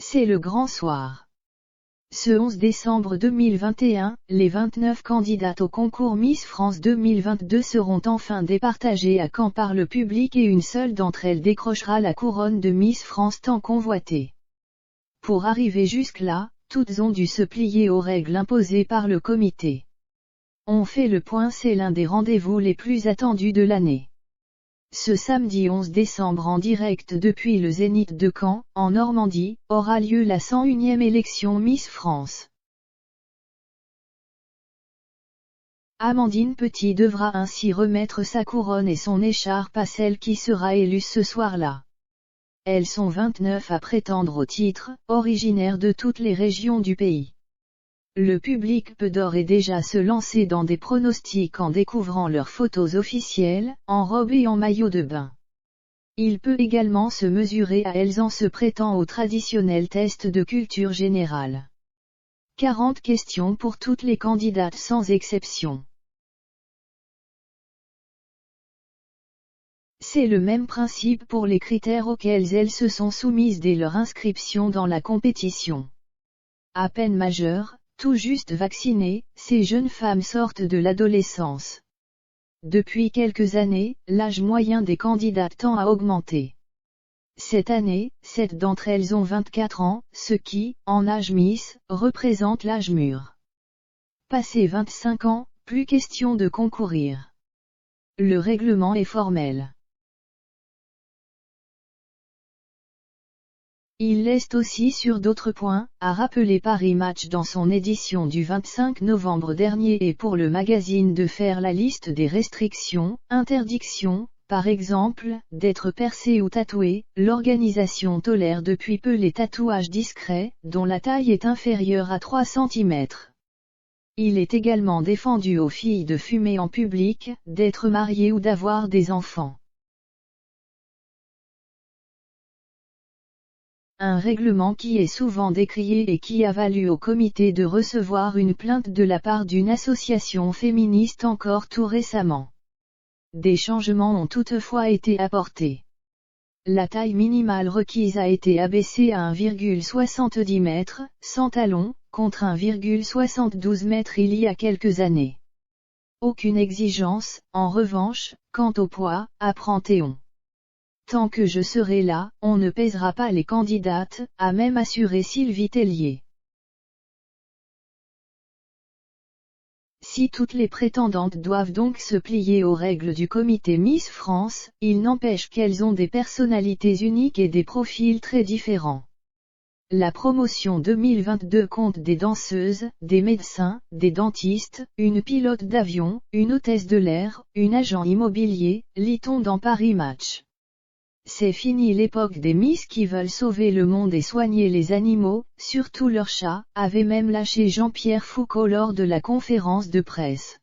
C'est le grand soir. Ce 11 décembre 2021, les 29 candidates au concours Miss France 2022 seront enfin départagées à Caen par le public et une seule d'entre elles décrochera la couronne de Miss France tant convoitée. Pour arriver jusque-là, toutes ont dû se plier aux règles imposées par le comité. On fait le point, c'est l'un des rendez-vous les plus attendus de l'année. Ce samedi 11 décembre en direct depuis le Zénith de Caen, en Normandie, aura lieu la 101e élection Miss France. Amandine Petit devra ainsi remettre sa couronne et son écharpe à celle qui sera élue ce soir-là. Elles sont 29 à prétendre au titre, originaires de toutes les régions du pays. Le public peut d'ores et déjà se lancer dans des pronostics en découvrant leurs photos officielles, en robe et en maillot de bain. Il peut également se mesurer à elles en se prêtant au traditionnel test de culture générale. 40 questions pour toutes les candidates sans exception. C'est le même principe pour les critères auxquels elles se sont soumises dès leur inscription dans la compétition. À peine majeures, tout juste vaccinées, ces jeunes femmes sortent de l'adolescence. Depuis quelques années, l'âge moyen des candidates tend à augmenter. Cette année, 7 d'entre elles ont 24 ans, ce qui, en âge Miss, représente l'âge mûr. Passé 25 ans, plus question de concourir. Le règlement est formel. Il laisse aussi sur d'autres points, a rappelé Paris Match dans son édition du 25 novembre dernier et pour le magazine de faire la liste des restrictions, interdictions, par exemple, d'être percé ou tatoué. L'organisation tolère depuis peu les tatouages discrets, dont la taille est inférieure à 3 cm. Il est également défendu aux filles de fumer en public, d'être mariées ou d'avoir des enfants. Un règlement qui est souvent décrié et qui a valu au comité de recevoir une plainte de la part d'une association féministe encore tout récemment. Des changements ont toutefois été apportés. La taille minimale requise a été abaissée à 1,70 m, sans talons, contre 1,72 m il y a quelques années. Aucune exigence, en revanche, quant au poids, apprend Théon. Tant que je serai là, on ne pèsera pas les candidates, a même assuré Sylvie Tellier. Si toutes les prétendantes doivent donc se plier aux règles du comité Miss France, il n'empêche qu'elles ont des personnalités uniques et des profils très différents. La promotion 2022 compte des danseuses, des médecins, des dentistes, une pilote d'avion, une hôtesse de l'air, une agent immobilier, lit-on dans Paris Match. C'est fini l'époque des Miss qui veulent sauver le monde et soigner les animaux, surtout leurs chats, avait même lâché Jean-Pierre Foucault lors de la conférence de presse.